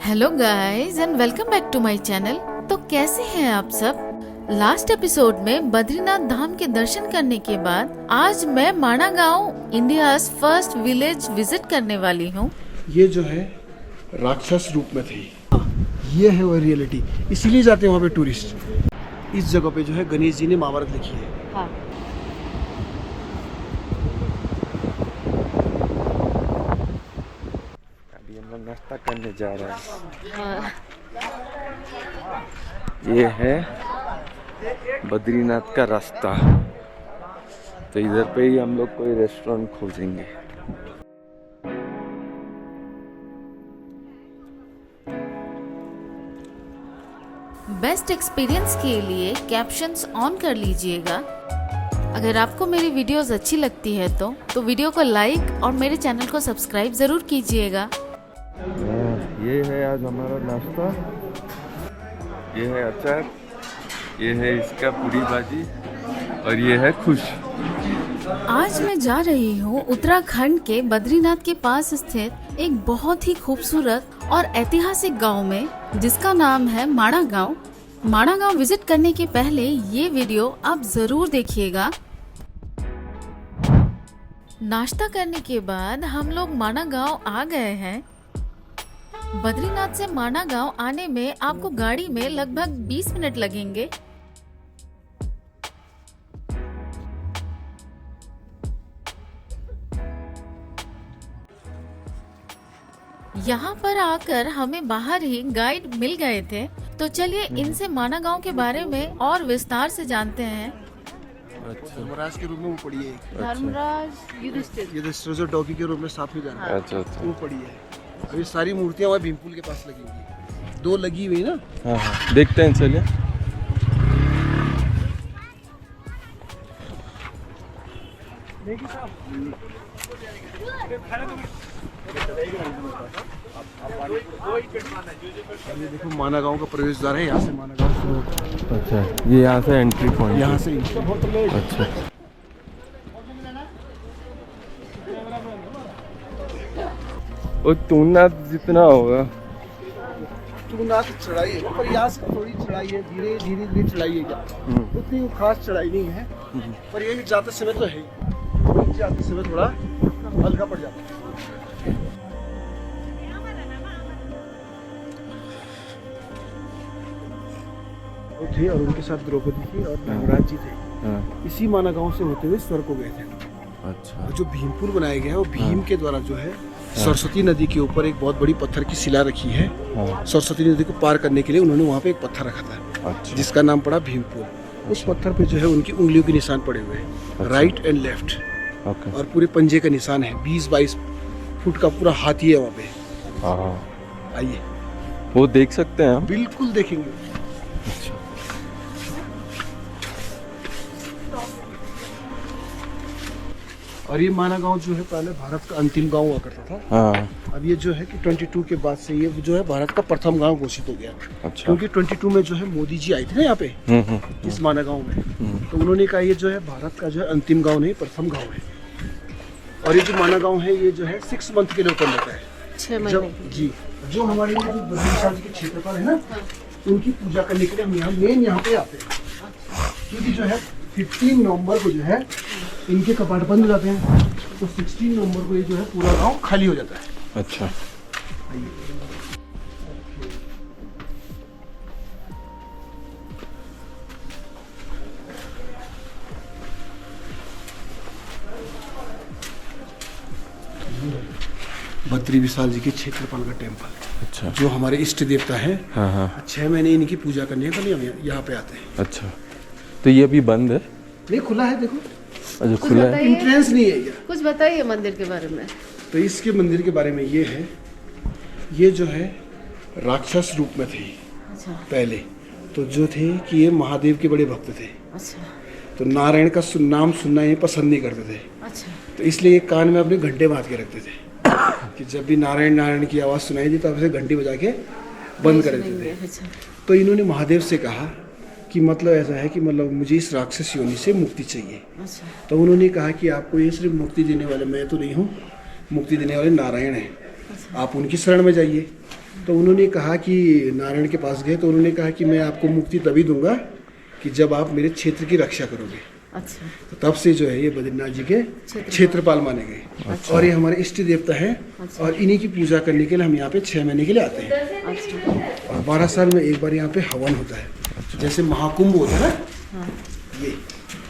Hello guys and welcome back to my channel. तो कैसे हैं आप सब। लास्ट एपिसोड में बद्रीनाथ धाम के दर्शन करने के बाद आज मैं माणा गांव इंडिया फर्स्ट विलेज विजिट करने वाली हूं। ये जो है राक्षस रूप में थी, ये है वो रियलिटी, इसीलिए जाते हैं वहाँ पे टूरिस्ट। इस जगह पे जो है गणेश जी ने महाभारत लिखी है। हाँ। अभी हम लोग नाश्ता करने जा रहे हैं। हाँ। ये है बद्रीनाथ का रास्ता, तो इधर पे ही हम लोग कोई रेस्टोरेंट खोजेंगे। बेस्ट एक्सपीरियंस के लिए कैप्शंस ऑन कर लीजिएगा। अगर आपको मेरी वीडियोस अच्छी लगती है तो वीडियो को लाइक और मेरे चैनल को सब्सक्राइब जरूर कीजिएगा। ये है आज हमारा नाश्ता, ये है अचार, ये है इसका पूरी भाजी और ये है खुश। आज मैं जा रही हूँ उत्तराखंड के बद्रीनाथ के पास स्थित एक बहुत ही खूबसूरत और ऐतिहासिक गांव में, जिसका नाम है माणा गांव। माणा गांव विजिट करने के पहले ये वीडियो आप जरूर देखिएगा। नाश्ता करने के बाद हम लोग माणा गांव आ गए हैं। बद्रीनाथ से माणा गांव आने में आपको गाड़ी में लगभग 20 मिनट लगेंगे। यहाँ पर आकर हमें बाहर ही गाइड मिल गए थे, तो चलिए इनसे माणा गांव के बारे में और विस्तार से जानते हैं। धर्मराज के रूप में वो पड़ी है, धर्मराज युधिष्ठिर जो डॉगी के रूप में साथ में जाना है, अच्छा अच्छा। वो पड़ी है। अभी सारी मूर्तियाँ वहाँ भीमपुल के पास लगेंगी, 2 लगी हुई ना। हाँ हाँ, देखते हैं, चलिए। ये देखो माणा गांव का प्रवेश द्वार है, यहाँ से माणा गांव शुरू होता है। अच्छा, ये यहाँ से एंट्री पॉइंट, यहाँ से अच्छा। वो तुंगनाथ जितना होगा, तुंगनाथ चढ़ाई है, पर यहाँ से थोड़ी चढ़ाई है, धीरे धीरे चढ़ाई है। क्या उतनी खास चढ़ाई नहीं है, पर ये जाते समय तो है ही, जाते समय थोड़ा हल्का पड़ जाता है। वो थे और उनके साथ द्रौपदी थी और धर्मराज जी थे। हाँ। इसी माणा गांव से होते हुए स्वर्ग को गए थे। अच्छा। और जो भीमपुल बनाया गया है वो भीम के द्वारा जो है सरस्वती नदी के ऊपर एक बहुत बड़ी पत्थर की शिला रखी है। हाँ। सरस्वती नदी को पार करने के लिए उन्होंने वहाँ पे एक पत्थर रखा था, अच्छा। जिसका नाम पड़ा भीमपुल। उस पत्थर पे जो है उनकी उंगलियों के निशान पड़े हुए हैं, अच्छा। Right and left, okay. और पूरे पंजे का निशान है। 20-22 फुट का पूरा हाथी है वहाँ पे। हाँ, आइए, वो देख सकते हैं हम। बिल्कुल देखेंगे। अच्छा। और ये माणा गांव जो है पहले भारत का अंतिम गांव हुआ करता था। हाँ। अब ये जो है कि 22 के बाद से ये जो है भारत का प्रथम गांव घोषित हो गया। अच्छा। क्योंकि 22 में जो है मोदी जी आए थे ना यहाँ पे, इस माणा गांव में, तो उन्होंने कहा ये जो है भारत का जो है अंतिम गांव नहीं, प्रथम गांव है। और ये जो माणा गांव है ये जो है 6 मंथ के लिए ओपन रहता है, 6 जब महीने। जी जो हमारे यहाँ जो बद्रीनाथ जी के क्षेत्रफल है ना, उनकी पूजा करने के लिए हम यहाँ पे आते हैं। क्योंकि जो है 15 नवंबर को जो है इनके कपाट बंद हो जाते हैं, तो 16 नवंबर को ये जो है पूरा गांव खाली हो जाता है। अच्छा। बद्री विशाल जी के क्षेत्रपाल का टेम्पल, अच्छा। जो हमारे इष्ट देवता है। हाँ हाँ। 6 महीने इनकी पूजा करनी है, तो हम यहाँ पे आते हैं। अच्छा, तो ये अभी बंद है? नहीं, खुला है, देखो। अच्छा, खुला है। एंट्रेंस नहीं है ये। कुछ बताइए मंदिर के बारे में। तो इसके मंदिर के बारे में ये है, ये जो है राक्षस रूप में थी अच्छा। पहले, तो जो थे कि ये महादेव के बड़े भक्त थे, अच्छा। तो नारायण का नाम सुनना ये पसंद नहीं करते थे। अच्छा। तो इसलिए ये कान में अपने घंटे बांध के रखते थे कि जब भी नारायण नारायण की आवाज़ सुनाई दी तो आप इसे घंटी बजा के बंद कर देते थे। अच्छा। तो इन्होंने महादेव से कहा कि मतलब ऐसा है कि मतलब मुझे इस राक्षस योनि से मुक्ति चाहिए। अच्छा। तो उन्होंने कहा कि आपको ये सिर्फ मुक्ति देने वाले मैं तो नहीं हूँ, मुक्ति देने वाले नारायण हैं, आप उनकी शरण में जाइए। तो उन्होंने कहा कि नारायण के पास गए तो उन्होंने कहा कि मैं आपको मुक्ति तभी दूंगा कि जब आप मेरे क्षेत्र की रक्षा करोगे। अच्छा। तो तब से जो है ये बद्रीनाथ जी के क्षेत्रपाल माने गए। और ये हमारे इष्ट देवता है और इन्हीं की पूजा करने के लिए हम यहाँ पे 6 महीने के लिए आते हैं। अच्छा। और 12 साल में एक बार यहाँ पे हवन होता है। जैसे महाकुंभ होता है ना,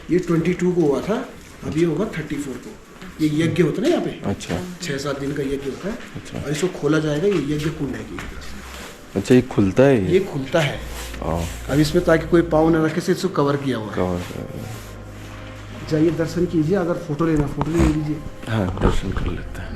ये 22 को हुआ था, अभी ये होगा 34 को। ये यज्ञ होता है ना यहाँ पे। अच्छा। 6-7 दिन का यज्ञ होता है। अच्छा। और इसको खोला जाएगा, ये यज्ञ कुंड है कि अच्छा, ये खुलता है ये खुलता है। हाँ। अब इसमें ताकि कोई पाँव न रखे से इसको कवर किया हुआ है। कवर। जाइए दर्शन कीजिए, अगर फोटो लेना फोटो ले लीजिए। हाँ, दर्शन कर लेते हैं।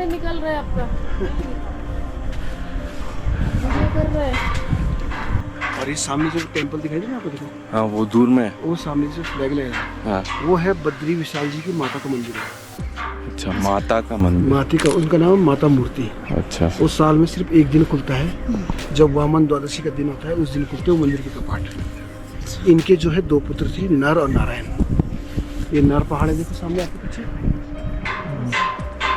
निकल रहा है आपका कर रहा है। और ये सामने जो टेंपल दिखाई दे रहा है आपको, देखो हाँ, वो दूर में। वो सामने जो फ्लैग लगा है, हाँ। वो है बद्री विशाल जी की माता का मंदिर है। अच्छा, माता का मंदिर। माती का, उनका नाम माता मूर्ति। अच्छा। वो साल में सिर्फ एक दिन खुलता है, जब वामन द्वादशी का दिन होता है उस दिन खुलते हैं मंदिर के कपाट। इनके जो है 2 पुत्र थे, नर और नारायण। ये नर पहाड़ है, देखो सामने आपके पीछे,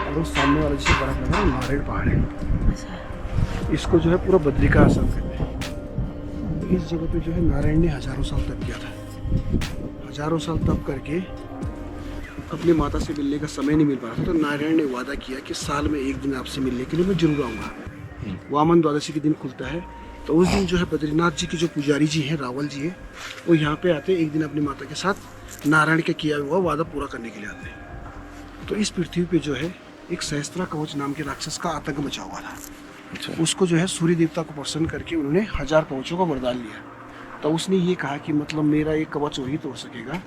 और वो सामने वाला जिसे बड़ा लग रहा है नारायण पहाड़ है। इसको जो है पूरा बद्री का आश्रम कहते हैं। इस जगह पे जो है नारायण ने हजारों साल तप किया था। हजारों साल तप करके अपनी माता से मिलने का समय नहीं मिल पा रहा था, तो नारायण ने वादा किया कि साल में एक दिन आपसे मिलने के लिए मैं जरूर आऊँगा। वामन द्वादशी के दिन खुलता है, तो उस दिन जो है बद्रीनाथ जी के जो पुजारी जी हैं, रावल जी हैं, वो यहाँ पे आते हैं एक दिन अपनी माता के साथ नारायण के किया हुआ वादा पूरा करने के लिए आते हैं। तो इस पृथ्वी पे जो है एक सहस्त्रा कवच नाम के राक्षस का आतंक मचा हुआ था। अच्छा। उसको जो है सूर्य देवता को प्रसन्न करके उन्होंने 1000 कवचों का वरदान लिया। तो उसने ये कहा कि मतलब मेरा एक कवच वही तोड़ सकेगा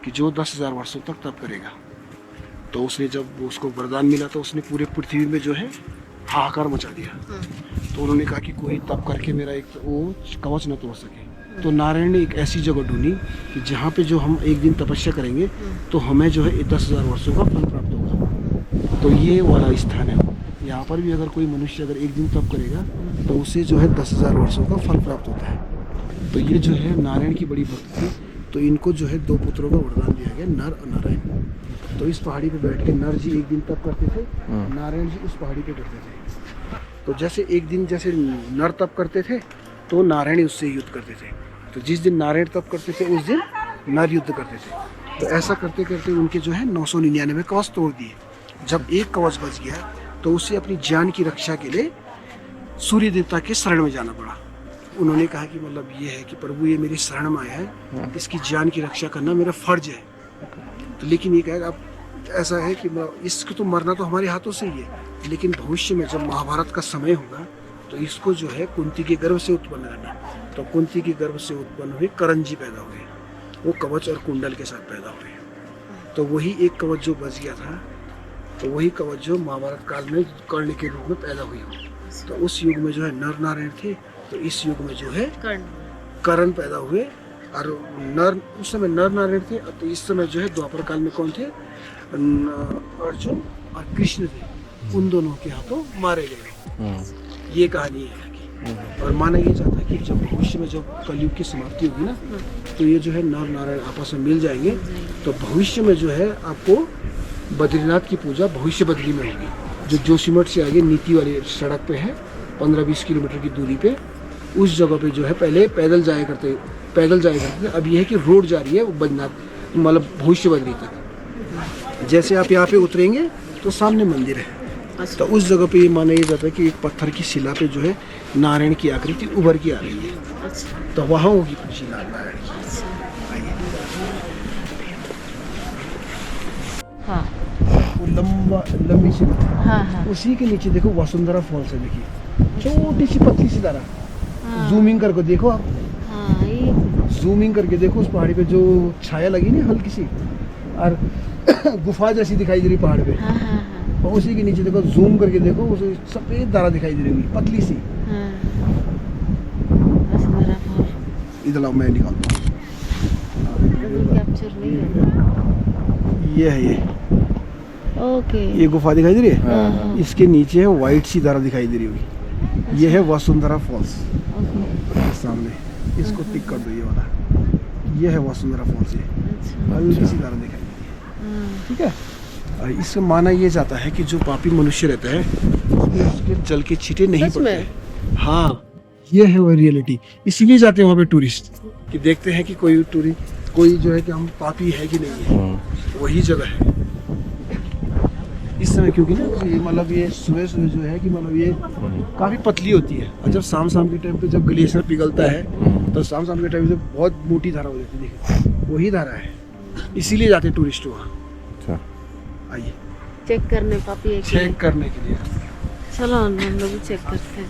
कि जो 10,000 वर्षों तक तप करेगा। तो उसने जब उसको वरदान मिला तो उसने पूरे पृथ्वी में जो है हाहाकार मचा दिया। तो उन्होंने कहा कि कोई तप करके मेरा एक वो कवच न तोड़ सके। तो नारायण ने एक ऐसी जगह ढूंढी कि जहाँ पे जो हम एक दिन तपस्या करेंगे तो हमें जो है 10,000 वर्षों का फल प्राप्त होगा। तो ये वाला स्थान है। यहाँ पर भी अगर कोई मनुष्य अगर एक दिन तप करेगा तो उसे जो है 10,000 वर्षों का फल प्राप्त होता है। तो ये जो है नारायण की बड़ी भक्त थी, तो इनको जो है 2 पुत्रों का वरदान दिया गया, नर और नारायण। तो इस पहाड़ी पे बैठ के नर जी एक दिन तप करते थे, नारायण जी उस पहाड़ी पे बैठते थे। तो जैसे एक दिन जैसे नर तप करते थे तो नारायण उससे युद्ध करते थे। तो जिस दिन नारायण तप करते थे उस दिन नर युद्ध करते थे। तो ऐसा करते करते उनके जो है 999 कवच तोड़ दिए। जब एक कवच बच गया तो उसे अपनी जान की रक्षा के लिए सूर्य देवता के शरण में जाना पड़ा। उन्होंने कहा कि मतलब ये है कि प्रभु ये मेरी शरण में आया है, इसकी जान की रक्षा करना मेरा फर्ज है। तो लेकिन ये कहा अब ऐसा है कि इसको तो मरना तो हमारे हाथों से ही है, लेकिन भविष्य में जब महाभारत का समय होगा तो इसको जो है कुंती के गर्भ से उत्पन्न करना। तो कुंती के गर्भ से उत्पन्न हुए करण जी पैदा हुए, वो कवच और कुंडल के साथ पैदा हुए। तो वही एक कवच जो बच गया था, तो वही कवच जो महाभारत काल में कर्ण के रूप में पैदा हुई हो। तो उस युग में जो है नर नारायण थे, तो इस युग में जो है कर्ण पैदा हुए। और नर उस समय नर नारायण थे, तो इस समय जो है द्वापर काल में कौन थे, अर्जुन और कृष्ण थे। उन दोनों के हाथों मारे गए। ये कहानी है। और माना ये जाता है कि जब भविष्य में जब कलयुग की समाप्ति होगी ना, तो ये जो है नर नारायण आपस में मिल जाएंगे। तो भविष्य में जो है आपको बद्रीनाथ की पूजा भविष्य बद्री में होगी, जो जोशीमठ से आगे नीति वाली सड़क पे है, 15-20 किलोमीटर की दूरी पे। उस जगह पे जो है पहले पैदल जाया करते थे। अब ये है कि रोड जा रही है वो बद्रीनाथ मतलब भविष्य बद्री तक। जैसे आप यहाँ पे उतरेंगे तो सामने मंदिर है। तो उस जगह पे ये माना ये जाता है कि एक पत्थर की शिला पे जो है नारायण की आकृति उभर के आ रही है। तो वहाँ होगी शिला नारायण की। हाँ। वो लंबी सी हाँ। उसी के नीचे देखो वसुंधरा फॉल्स है। देखिए छोटी सी पतली सी धारा, जूमिंग करके देखो आप। जूमिंग करके देखो उस पहाड़ी पे जो छाया लगी ना हल्की सी, और गुफा जैसी दिखाई दे रही पहाड़ पे, हाँ हाँ हाँ और उसी के नीचे देखो, जूम करके देखो, उसे सफेद धारा दिखाई दे रही होगी, पतली सी। हाँ। वसुंधरा फॉल इधर लाओ, मैं निकालता हूँ। कैप्चर नहीं है। ये है, ये ओके। ये गुफा दिखाई दे रही है, हाँ। इसके नीचे है वाइट सी धारा दिखाई दे रही होगी, ये है वसुंधरा फॉल्स। ओके। सामने इसको टिक कर दो, ये वाला, ये है वसुंधरा फॉल्स। ये अच्छा। हल्की सी धारा दिखाई दे रही है, हाँ। ठीक है। और इससे माना ये जाता है कि जो पापी मनुष्य रहता है उसमें उसके जल के छींटे नहीं सच पड़ते में? हैं। हाँ, ये है वो रियलिटी। इसीलिए जाते हैं वहाँ पे टूरिस्ट, कि देखते हैं कि कोई जो है कि हम पापी है कि नहीं है, वही जगह है इस समय। क्योंकि ना ये मतलब ये सुबह सुबह जो है कि मतलब ये काफ़ी पतली होती है, और जब शाम शाम के टाइम पे जब ग्लेशियर पिघलता है तो शाम शाम के टाइम से बहुत मोटी धारा हो जाती है। देखिए वही धारा है, इसीलिए जाते हैं टूरिस्ट वहाँ। अच्छा, आइए चेक करने पापी है कि चेक करने के लिए। चलो हम लोग भी चेक करते हैं।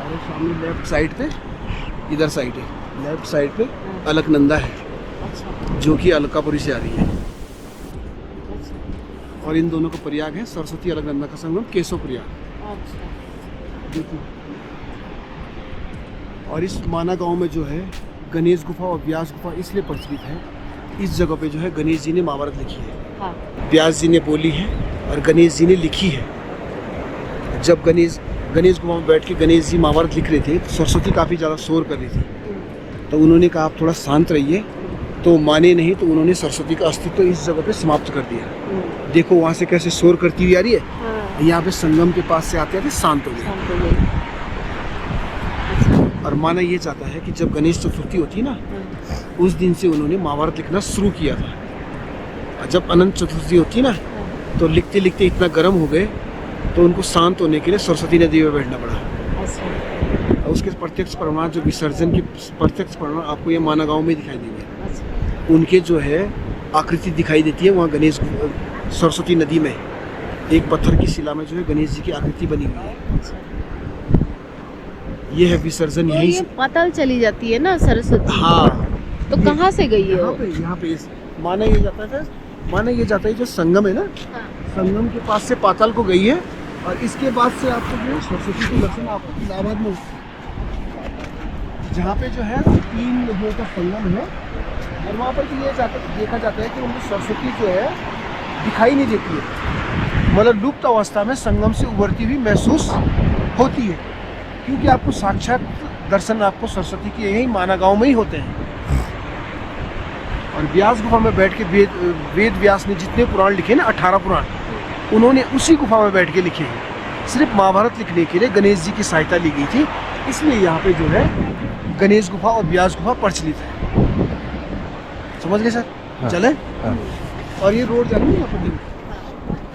और सामने लेफ्ट साइड पे, इधर साइड है, लेफ्ट साइड पे अलकनंदा है, अच्छा जो कि अलकापुरी से आ रही है। अच्छा और इन दोनों का प्रयाग है सरस्वती अलकनंदा का संगम, केशव प्रयाग। अच्छा। देखिए, और इस माना गांव में जो है गणेश गुफा और व्यास गुफा इसलिए प्रचलित है, इस जगह पे जो है गणेश जी ने महाभारत लिखी है, हाँ। व्यास जी ने बोली है और गणेश जी ने लिखी है। जब गणेश गुफा में बैठ के गणेश जी महाभारत लिख रहे थे तो सरस्वती काफ़ी ज़्यादा शोर कर रही थी, तो उन्होंने कहा आप थोड़ा शांत रहिए, तो माने नहीं, तो उन्होंने सरस्वती का अस्तित्व इस जगह पे समाप्त कर दिया। देखो वहाँ से कैसे शोर करती हुई आ रही है, हाँ। यहाँ पे संगम के पास से आते आते शांत हो गए। शांत हो गई। अच्छा। और माना ये जाता है कि जब गणेश चतुर्थी होती है ना, उस दिन से उन्होंने महाभारत लिखना शुरू किया था। और जब अनंत चतुर्थी होती है ना, तो लिखते लिखते इतना गर्म हो गए तो उनको शांत होने के लिए सरस्वती नदी में बैठना पड़ा। अच्छा। और उसके प्रत्यक्ष प्रमाण, जो विसर्जन की प्रत्यक्ष प्रमाण आपको ये माना गांव में दिखाई देंगे। अच्छा। उनके जो है आकृति दिखाई देती है वहाँ गणेश सरस्वती नदी में, एक पत्थर की शिला में जो है गणेश जी की आकृति बनी हुई है। अच्छा। ये है विसर्जन तो यहीं ये से। पतल चली जाती है ना सरस्वती? हाँ, तो कहाँ से गई है वो? यहाँ पे माना ये जाता है जो संगम है ना, हाँ। संगम के पास से पाताल को गई है, और इसके बाद से आपको जो है सरस्वती के दर्शन आपको इलाहाबाद में, जहाँ पे जो है 3 नदियों का संगम है, और वहाँ पर तो ये देखा जाता है कि उनको सरस्वती जो है दिखाई नहीं देती है, मतलब लुप्त अवस्था में संगम से उभरती हुई महसूस होती है, क्योंकि आपको साक्षात दर्शन आपको सरस्वती के यही माना गांव में ही होते हैं। और व्यास गुफा में बैठ के वेद व्यास ने जितने पुराण लिखे ना, 18 पुराण, उन्होंने उसी गुफा में बैठ के लिखे हैं। सिर्फ महाभारत लिखने के लिए गणेश जी की सहायता ली गई थी, इसलिए यहाँ पे जो है गणेश गुफा और व्यास गुफा प्रचलित है। समझ गए सर? हाँ। चले? हाँ। और ये रोड जा रही है यहाँ पर,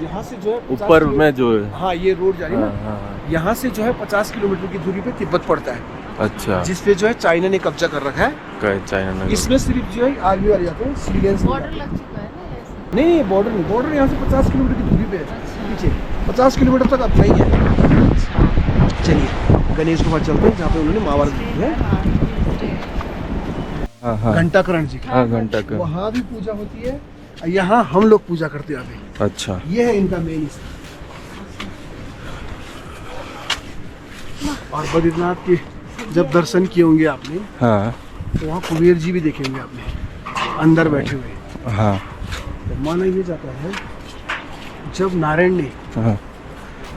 यहाँ से जो है ऊपर में जो है, हाँ ये रोड जा रही है हाँ, ना, हाँ, यहाँ से जो है 50 किलोमीटर की दूरी पे तिब्बत पड़ता है, अच्छा, जिसपे जो है चाइना ने कब्जा कर रखा है। चाइना में इसमें सिर्फ जो है आर्मी वाले जाते हैं, सिविलियंस बॉर्डर लग चुका है ना ऐसे? नहीं, बॉर्डर नहीं, बॉर्डर यहाँ से 50 किलोमीटर की दूरी पे है, अच्छा। पीछे 50 किलोमीटर तक अब नहीं है। चलिए गणेश गुफा चलते हैं, जहाँ पे उन्होंने महाभारत लिखी है। हाँ हाँ घंटाकरण जी की, हाँ, घंटा का, वहाँ भी पूजा होती है, और यहाँ हम लोग पूजा करते हैं अभी। अच्छा, ये है इनका मेन स्थान। और बद्रीनाथ के जब दर्शन किए होंगे आपने, हाँ तो वहाँ कुबेर जी भी देखे होंगे आपने अंदर बैठे हुए। हाँ तो माना ये जाता है जब नारायण ने, हाँ,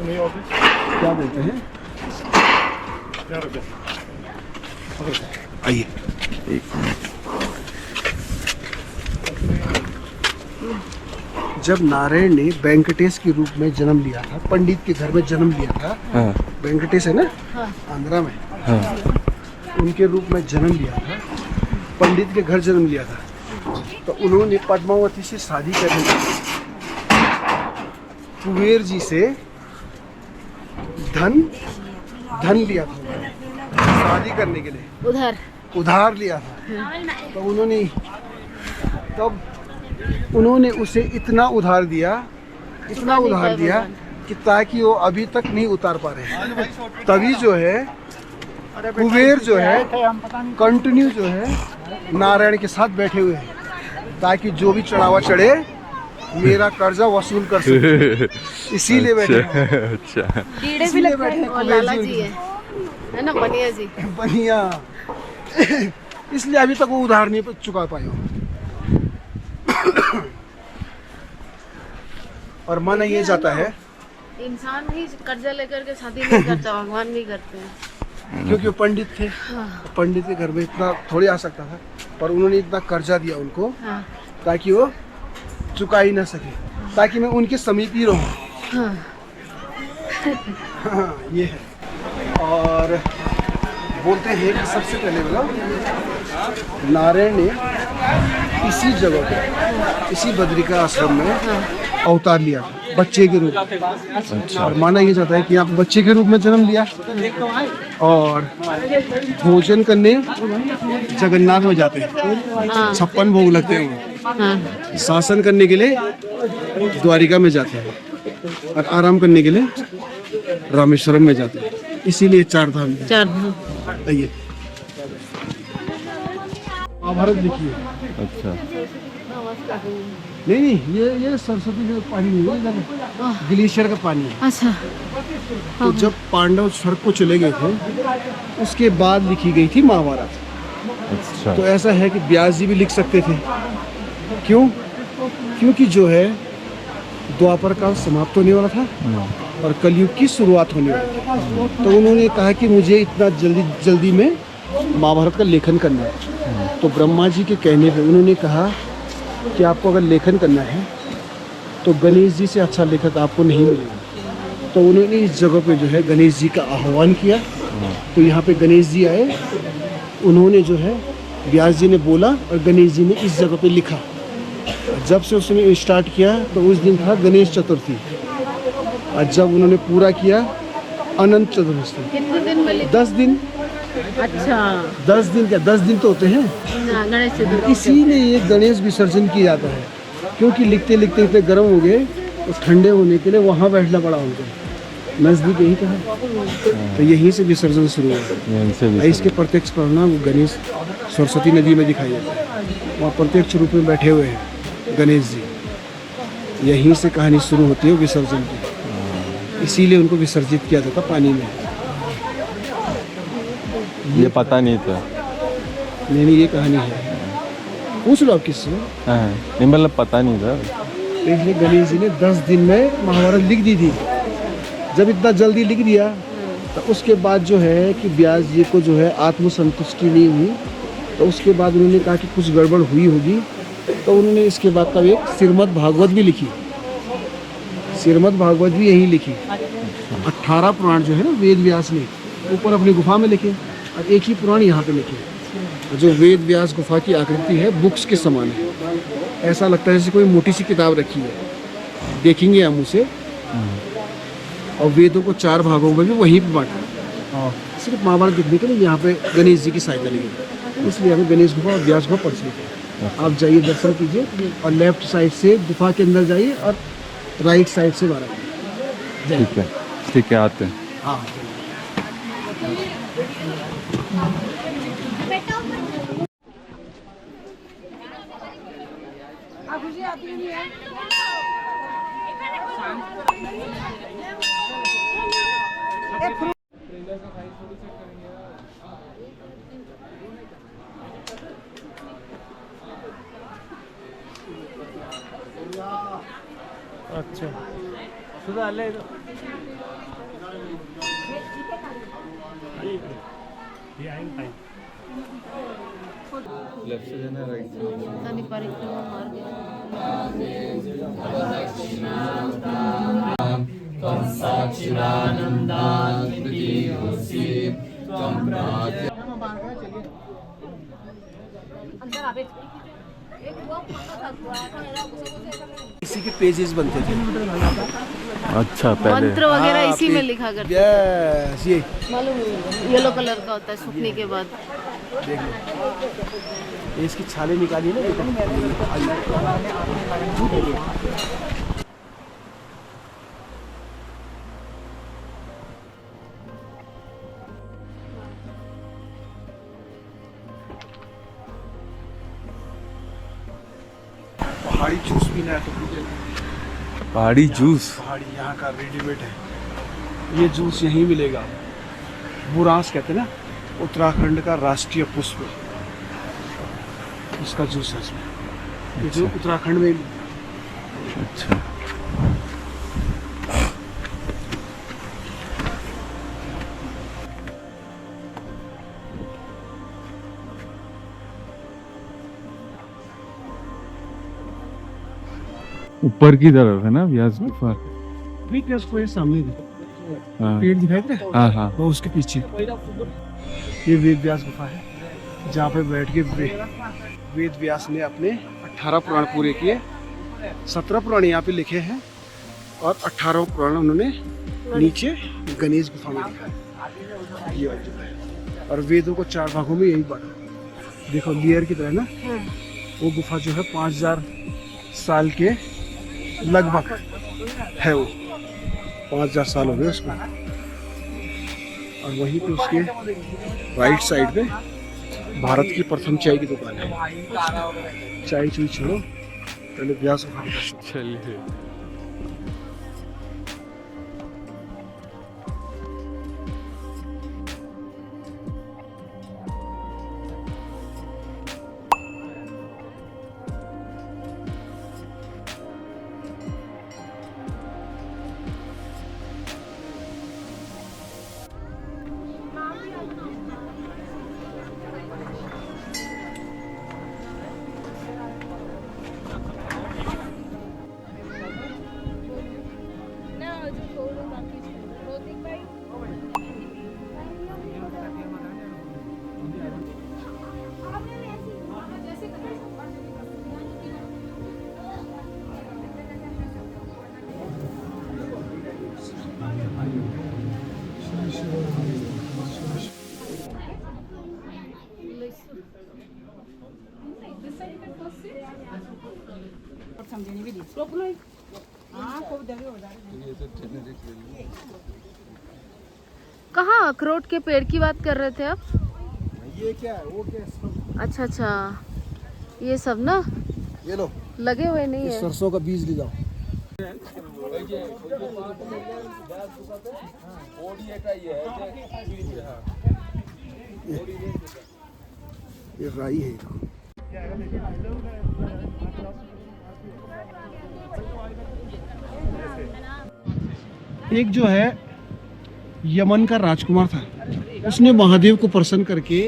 क्या बोलते हैं, आइए एक मिनट, जब नारायण ने वेंकटेश के रूप में जन्म लिया था, पंडित के घर में जन्म लिया था, हाँ वेंकटेश है ना हाँ। आंध्रा में, हाँ, उनके रूप में जन्म लिया था, पंडित के घर जन्म लिया था, तो उन्होंने पद्मावती से शादी करने के लिए कुबेर जी से धन लिया था शादी करने के लिए। उधर उधार लिया था, तो उन्होंने उसे इतना उधार दिया कि ताकि वो अभी तक नहीं उतार पा रहे। तभी जो है कुबेर जो है कंटिन्यू जो है नारायण के साथ बैठे हुए हैं, ताकि जो भी चढ़ावा चढ़े मेरा कर्जा वसूल कर सके, इसीलिए बैठे हैं। अच्छा कीड़े भी लगते हैं। और लाला जी है ना, बनिया जी। बनिया इसलिए अभी तक वो उधार नहीं चुका पाए हो। और माना ये जाता है इंसान ही कर्जा लेकर के शादी नहीं करता, भगवान भी करते हैं। क्योंकि वो पंडित थे, पंडित के घर में इतना थोड़ी आ सकता था, पर उन्होंने इतना कर्जा दिया उनको हाँ। ताकि वो चुका ही ना सके, ताकि मैं उनके समीप ही रहूं। हाँ। हाँ, ये है। और बोलते हैं कि सबसे पहले मतलब नारायण ने इसी जगह पे, इसी बद्रिका आश्रम में अवतार लिया बच्चे के रूप में। अच्छा। और माना ये जाता है कि आप बच्चे के रूप में जन्म लिया और भोजन करने जगन्नाथ में जाते हैं, 56 भोग लगते हैं। शासन करने के लिए द्वारिका में जाते हैं और आराम करने के लिए रामेश्वरम में जाते हैं। इसीलिए 4 धाम। आइए महाभारत देखिए। अच्छा नहीं, ये सरस्वती का पानी नहीं है, ग्लेशियर का पानी है। अच्छा। तो जब पांडव स्वर्ग को चले गए थे, उसके बाद लिखी गई थी महाभारत। अच्छा। तो ऐसा है कि व्यास जी भी लिख सकते थे। क्यों? क्योंकि जो है द्वापर काल समाप्त होने वाला था और कलयुग की शुरुआत होने वाली थी। तो उन्होंने कहा कि मुझे इतना जल्दी में महाभारत का लेखन करना है। तो ब्रह्मा जी के कहने पे उन्होंने कहा कि आपको अगर लेखन करना है तो गणेश जी से अच्छा लेखक आपको नहीं मिलेगा। तो उन्होंने इस जगह पे जो है गणेश जी का आह्वान किया। तो यहाँ पे गणेश जी आए, उन्होंने जो है व्यास जी ने बोला और गणेश जी ने इस जगह पे लिखा। जब से उसने स्टार्ट किया तो उस दिन था गणेश चतुर्थी, और जब उन्होंने पूरा किया अनंत चतुर्थी। कितने दिन में 10 दिन। अच्छा। 10 दिन क्या, 10 दिन तो होते हैं। गणेश चतुर्थी। इसीलिए ये गणेश विसर्जन किया जाता है, क्योंकि लिखते लिखते इतने गर्म हो गए तो ठंडे होने के लिए वहाँ बैठना पड़ा उनको। नज़दीक यही था, तो यहीं से विसर्जन शुरू हुआ। इसके प्रत्यक्ष परिणाम गणेश सरस्वती नदी में दिखाई देता है। वहाँ प्रत्यक्ष रूप में बैठे हुए हैं गणेश जी। यहीं से कहानी शुरू होती है विसर्जन की, इसीलिए उनको विसर्जित किया जाता पानी में। ये पता नहीं था। नहीं, ये कहानी है। पूछ लो आप किससे। नहीं मतलब पता नहीं था। इसलिए गणेश जी ने 10 दिन में महाभारत लिख दी थी। जब इतना जल्दी लिख दिया तो उसके बाद जो है कि व्यास जी को जो है आत्मसंतुष्टि नहीं हुई, तो उसके बाद उन्होंने कहा कि कुछ गड़बड़ हुई होगी। तो उन्होंने इसके बाद का एक श्रीमद् भागवत भी लिखी। श्रीमद् भागवत भी यहीं लिखी। 18 पुराण जो है ना वेद व्यास ने ऊपर अपनी गुफा में लिखे, और एक ही पुराण यहाँ पे लिखे। जो वेद व्यास गुफा की आकृति है बुक्स के समान है, ऐसा लगता है जैसे कोई मोटी सी किताब रखी है। देखेंगे हम उसे। और वेदों को 4 भागों में भी वहीं पे बांटा, सिर्फ महाभारत लिखने के लिए यहाँ पे गणेश जी की सहायता ली गई। इसलिए हमें गणेश गुफा और व्यास गुफा प्रचलित है। आप जाइए, दर्शन कीजिए, और लेफ्ट साइड से गुफा के अंदर जाइए और राइट साइड से बाहर आइए। ठीक है आते हैं। हाँ। अच्छा सुधा ले लेफ्ट से जाना राइट से। परिक्रमा मार्ग इसी के पेजेस बनते थे। अच्छा पहले मंत्र वगैरह इसी में लिखा करते यस, ये मालूम, येलो कलर का होता है सूखने के बाद। देख लो, ये इसकी छाले निकाली ना, पहाड़ी जूस पीना है तो पीजिए। पहाड़ी जूस। पहाड़ी यहाँ का रेडीमेड है, ये जूस यहीं मिलेगा। बुरांस कहते हैं ना, उत्तराखंड का राष्ट्रीय पुष्प, इसका जूस है इसमें। ये जो उत्तराखंड में। अच्छा, ऊपर की तरफ है ना व्यास गुफा? वीकनेस को ये सामने हाँ पेड़ दिखाई दे रहा है? हाँ हाँ। वो उसके पीछे ये वेद व्यास गुफा है, जहाँ पे बैठ के वेद व्यास ने अपने 18 पुराण पूरे किए। 17 पुराण यहाँ पे लिखे हैं और 18 पुराण उन्होंने नीचे गणेश गुफा में लिखा है। ये वाली जगह है और वेदों को 4 भागों में यही बांटा। देखो लेयर की तरह ना, वो गुफा जो है 5000 साल के लगभग है, वो 5000 साल हो गए उसको। और वहीं पे उसके राइट साइड पे भारत की प्रथम चाय की दुकान है। चाय चुई छोड़ो, पहले व्यास गुफा के दर्शन। चलिए। कहाँ अखरोट के पेड़ की बात कर रहे थे आप? ये क्या है, वो क्या है? अच्छा अच्छा, ये सब ना ये लो, लगे हुए नहीं है। सरसों का बीज ले जाओ। ये राई है। एक जो है यमन का राजकुमार था, उसने महादेव को प्रसन्न करके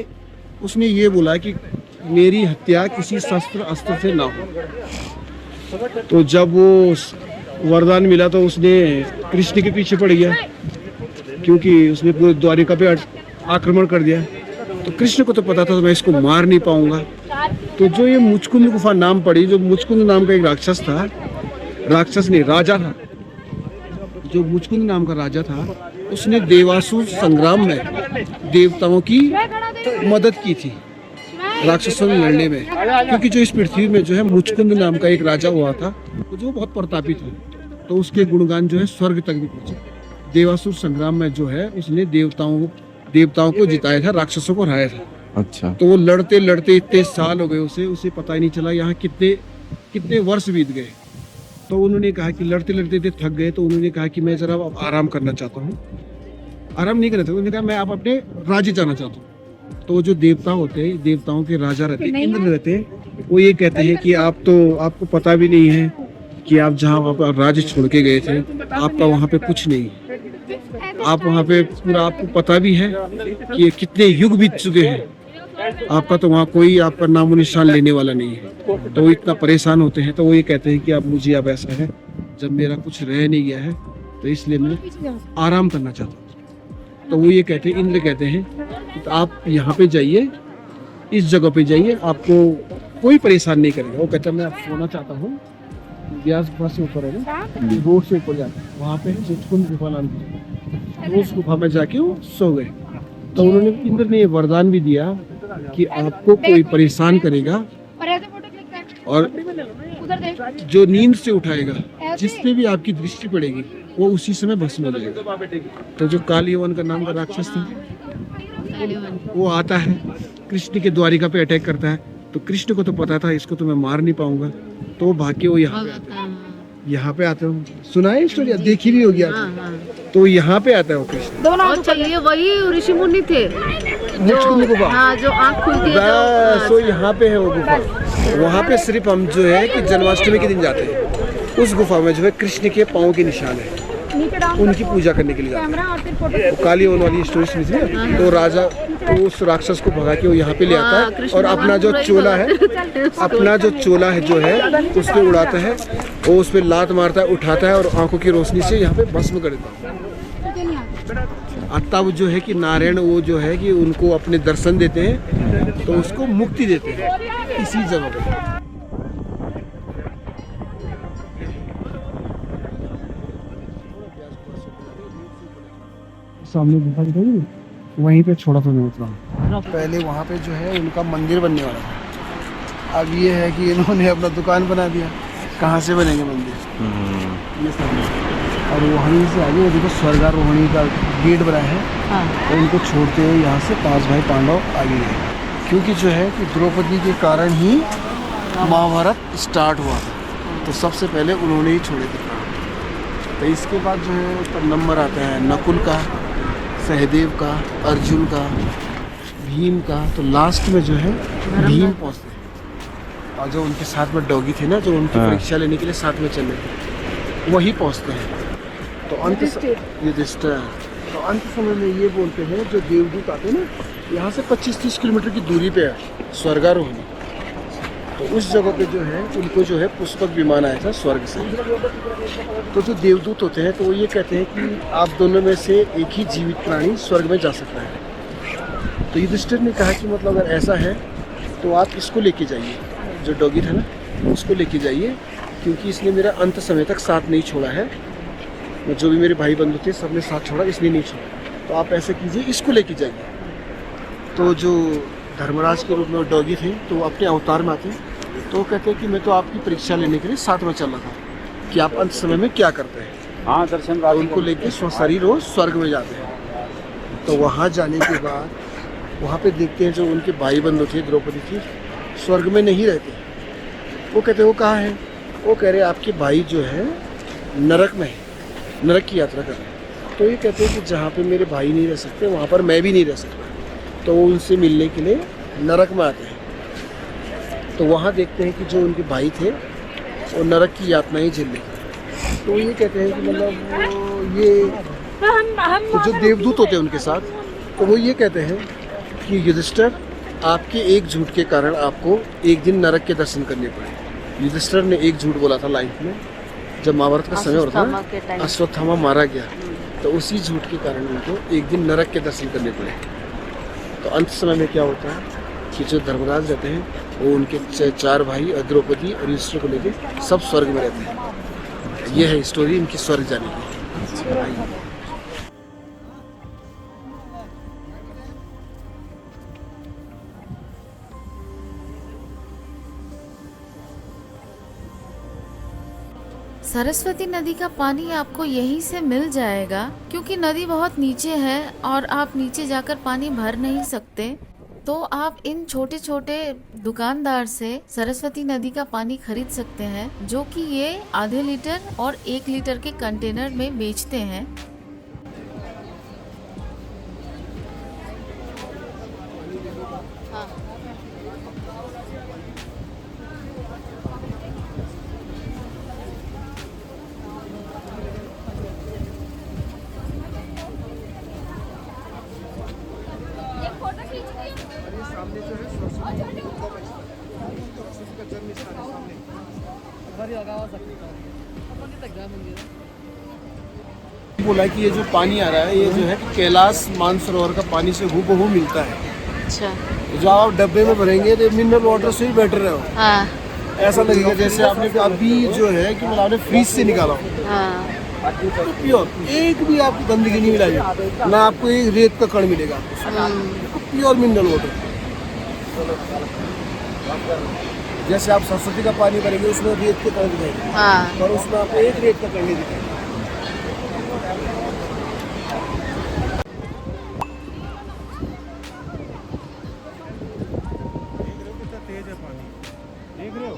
उसने ये बोला कि मेरी हत्या किसी शस्त्र अस्त्र से ना हो। तो जब वो वरदान मिला तो उसने कृष्ण के पीछे पड़ गया, क्योंकि उसने पूरे द्वारिका पे आक्रमण कर दिया। तो कृष्ण को तो पता था मैं इसको मार नहीं पाऊंगा। तो जो ये मुचकुंद गुफा नाम पड़ी, जो मुचकुंद नाम का एक राक्षस था, राक्षस नहीं राजा था, जो मुचकुंद नाम का राजा था, उसने देवासुर संग्राम में देवताओं की मदद की थी राक्षसों से लड़ने में। क्योंकि जो इस पृथ्वी में जो है मुचकुंद नाम का एक राजा हुआ था, जो बहुत प्रतापी था, तो उसके गुणगान जो है स्वर्ग तक भी पहुंचे। देवासुर संग्राम में जो है उसने देवताओं को जिताया था, राक्षसों को हराया था। अच्छा। तो वो लड़ते लड़ते इतने साल हो गए उसे पता ही नहीं चला यहाँ कितने वर्ष बीत गए। तो उन्होंने कहा कि लड़ते लड़ते इतने थक गए, तो उन्होंने कहा कि मैं जरा अब आराम करना चाहता हूँ। आराम नहीं करना चाहता, उन्होंने कहा मैं अब अपने राज्य जाना चाहता हूँ। तो जो देवता होते हैं, देवताओं के राजा रहते हैं, इंद्र रहते हैं, वो ये कहते हैं कि आपको पता भी नहीं है कि आप जहाँ वहाँ पर राज्य छोड़ के गए थे, आपका वहाँ पे कुछ नहीं है। आप वहाँ पे पूरा आपको पता भी है कि कितने युग बीत चुके हैं, आपका तो वहाँ कोई आपका नामो निशान लेने वाला नहीं है। तो वो इतना परेशान होते हैं। तो वो ये कहते हैं कि अब मुझे अब ऐसा है, जब मेरा कुछ रह नहीं गया है तो इसलिए मैं आराम करना चाहता हूँ। तो वो ये कहते हैं, इंद्र कहते हैं तो आप यहाँ पे जाइए, इस जगह पे जाइए, आपको कोई परेशान नहीं करेगा। वो कहता है मैं आप सोना चाहता हूँ, व्यास गुफा से ऊपर है ना, रोड से ऊपर जाता है, वहाँ पे मुचकुंद गुफा नाम की, उस गुफा में जाके वो सो गए। तो उन्होंने इंद्र ने ये वरदान भी दिया कि आपको कोई परेशान करेगा और जो नींद से उठाएगा, जिस पे भी आपकी दृष्टि पड़ेगी वो उसी समय भस्म हो जाएगा। तो जो कालीवन का नाम का राक्षस था वो आता है, कृष्ण के द्वारिका पे अटैक करता है। तो कृष्ण को तो पता था इसको तो मैं मार नहीं पाऊंगा, तो वो भाग के वो यहाँ पे आता है। यहाँ पे आते हो, सुना है स्टोरी, देखी भी होगी आपने। तो यहाँ पे आता है वो कृष्ण। अच्छा, ये वही ऋषि मुनि थे मुचकुंद गुफा, हाँ, जो आँख खुलती है बस वो यहाँ पे है वो गुफा। वहाँ पे सिर्फ हम जो है कि जन्माष्टमी के दिन जाते हैं। उस गुफा में जो है कृष्ण के पाँव के निशान है, उनकी पूजा करने के लिए जाते हैं। वो काली वन वाली स्टोरी सुनी थी ना, तो राजा उस राक्षस को भगा के वो यहाँ पे ले आता है और अपना जो चोला है, अपना जो चोला है जो है उसको उड़ाता है, वो उस पर लात मारता है, उठाता है और आंखों की रोशनी से यहाँ पे भस्म कर देता है। तब जो है कि नारायण वो जो है कि उनको अपने दर्शन देते हैं, तो उसको मुक्ति देते हैं इसी जगह पे। सामने गुफा दिखाई, वहीं पे छोड़ा था मैं उतरा। पहले वहाँ पे जो है उनका मंदिर बनने वाला था। अब ये है कि इन्होंने अपना दुकान बना दिया। कहाँ से बनेंगे मंदिर, ये सब। और वहीं से आगे वो देखो स्वर्गारोहणी का गेट बना है। तो उनको छोड़ते हुए यहाँ से 5 भाई पांडव आगे गए, क्योंकि जो है कि द्रौपदी के कारण ही महाभारत स्टार्ट हुआ था। तो सबसे पहले उन्होंने ही छोड़े थे। तो इसके बाद जो है ऊपर नंबर आता है नकुल का, सहदेव का, अर्जुन का, भीम का। तो लास्ट में जो है भीम पहुँचते हैं, और जो उनके साथ में डॉगी थे ना, जो उनकी परीक्षा लेने के लिए साथ में चल रहे थे, वही पहुँचते हैं। तो युधिष्ठिर। तो अंत समय में ये बोलते हैं, जो देवदूत आते हैं ना, यहाँ से 25-30 किलोमीटर की दूरी पे है स्वर्गारोहणी। तो उस जगह पे जो है उनको जो है पुष्पक विमान आया था स्वर्ग से। तो जो देवदूत होते हैं तो वो ये कहते हैं कि आप दोनों में से एक ही जीवित प्राणी स्वर्ग में जा सकता है। तो युधिष्ठिर ने कहा कि मतलब अगर ऐसा है तो आप इसको लेके जाइए, जो डॉगी था ना उसको लेके जाइए, क्योंकि इसने मेरा अंत समय तक साथ नहीं छोड़ा है। जो भी मेरे भाई बंधु थे सबने साथ छोड़ा, इसलिए नहीं छोड़ा। तो आप ऐसा कीजिए, इसको लेके जाइए। तो जो धर्मराज के रूप में डॉगी थे तो वो अपने अवतार में आते हैं। तो वो कहते हैं कि मैं तो आपकी परीक्षा लेने के लिए साथ में चल रहा था कि आप अंत समय में क्या करते हैं। हाँ, दर्शन। तो उनको लेके स्वशरीर वो स्वर्ग में जाते हैं। तो वहाँ जाने के बाद वहाँ पे देखते हैं जो उनके भाई बंधु थे, द्रौपदी थी, स्वर्ग में नहीं रहते। वो कहते हैं वो कहाँ है? वो कह रहे आपके भाई जो है नरक में है, नरक की यात्रा कर रहे हैं। तो ये कहते हैं कि जहाँ पे मेरे भाई नहीं रह सकते वहाँ पर मैं भी नहीं रह सकता। तो वो उनसे मिलने के लिए नरक में आते हैं। तो वहाँ देखते हैं कि जो उनके भाई थे वो नरक की यातनाएं झेल रहे थे। तो ये कहते हैं कि मतलब ये तो जो देवदूत होते हैं उनके साथ, तो वो ये कहते हैं कि युधिष्ठिर आपके एक झूठ के कारण आपको एक दिन नरक के दर्शन करने पड़े। युधिष्ठिर ने एक झूठ बोला था लाइफ में, जब महाभारत का समय होता है, अश्वत्थामा मारा गया, तो उसी झूठ के कारण उनको एक दिन नरक के दर्शन करने पड़े। तो अंत समय में क्या होता है कि जो धर्मराज रहते हैं वो उनके 4 भाई और द्रौपदी और युधिष्ठिर को लेके सब स्वर्ग में रहते हैं। ये है स्टोरी इनकी स्वर्ग जाने की। सरस्वती नदी का पानी आपको यहीं से मिल जाएगा, क्योंकि नदी बहुत नीचे है और आप नीचे जाकर पानी भर नहीं सकते। तो आप इन छोटे छोटे दुकानदार से सरस्वती नदी का पानी खरीद सकते हैं, जो कि ये आधे लीटर और 1 लीटर के कंटेनर में बेचते हैं। बोला कि ये जो पानी आ रहा है ये जो है कि कैलाश मानसरोवर का पानी से हूबहू मिलता है। अच्छा। जो आप डब्बे में भरेंगे तो मिनरल वाटर से ही बेटर है। हाँ। ऐसा लगेगा जैसे आपने अभी जो है कि मतलब आपने फ्रीज से निकाला हो। हाँ। तो प्योर, एक भी आपको गंदगी नहीं मिलेगी, ना आपको एक रेत का कण मिलेगा, प्योर मिनरल वाटर। जैसे आप सरस्वती का पानी भरेंगे उसमें रेत के कण दिखाएंगे, हाँ। पर उसमें आपको एक रेत का कण नहीं दिखाएगा। तेज है पानी, देख रहे हो?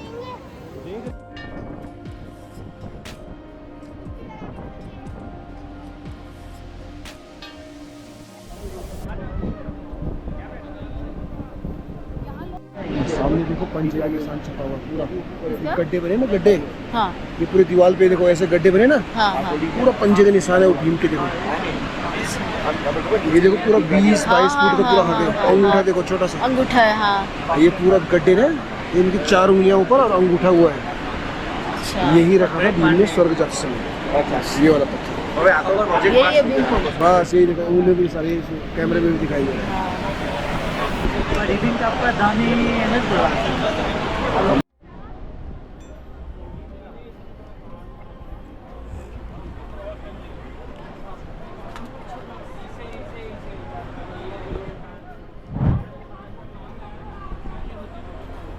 सामने देखो पंजे का निशान छपा हुआ पूरा, गड्ढे बने ना गड्ढे, हाँ ये पूरी दीवार पे देखो ऐसे गड्ढे बने ना, हाँ हाँ। पूरा पंजे का निशान है वो भीम के। देखो ये देखो पूरा 20-22 फुट का पूरा हगे, अंगूठा देखो छोटा सा, अंगूठा है, हाँ। ये पूरा गड्ढे ना, इनकी 4 उंगलियां ऊपर और अंगूठा हुआ है। अच्छा, यही रखा था भीम ने स्वर्ग जाते समय, ये वाला पत्थर। ये बिल्कुल बस यही देखो, उंगली भी सारी कैमरे में भी दिखाई दे रहा है। आपका दानी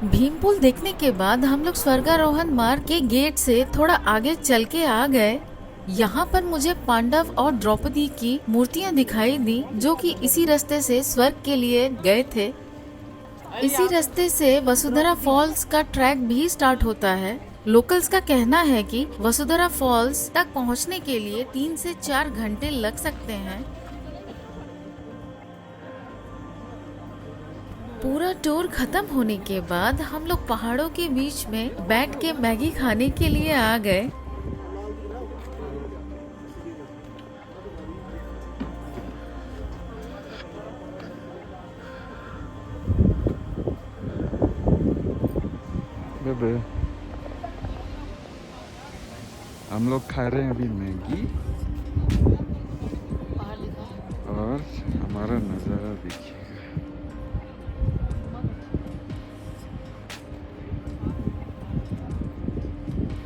भीमपुल देखने के बाद हम लोग स्वर्गारोहण मार्ग के गेट से थोड़ा आगे चल के आ गए। यहाँ पर मुझे पांडव और द्रौपदी की मूर्तियाँ दिखाई दी, जो कि इसी रास्ते से स्वर्ग के लिए गए थे। इसी रास्ते से वसुंधरा फॉल्स का ट्रैक भी स्टार्ट होता है। लोकल्स का कहना है कि वसुंधरा फॉल्स तक पहुँचने के लिए 3 से 4 घंटे लग सकते हैं। पूरा टूर खत्म होने के बाद हम लोग पहाड़ों के बीच में बैठ के मैगी खाने के लिए आ गए। बेबे हम लोग खा रहे हैं अभी मैगी और हमारा नज़ारा देखिएगा।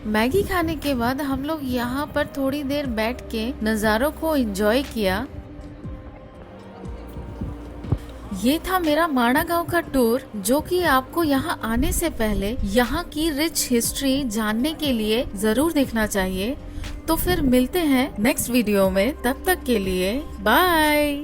मैगी खाने के बाद हम लोग यहाँ पर थोड़ी देर बैठ के नज़ारों को एंजॉय किया। ये था मेरा माणा गांव का टूर, जो कि आपको यहाँ आने से पहले यहाँ की रिच हिस्ट्री जानने के लिए जरूर देखना चाहिए। तो फिर मिलते हैं नेक्स्ट वीडियो में, तब तक के लिए बाय।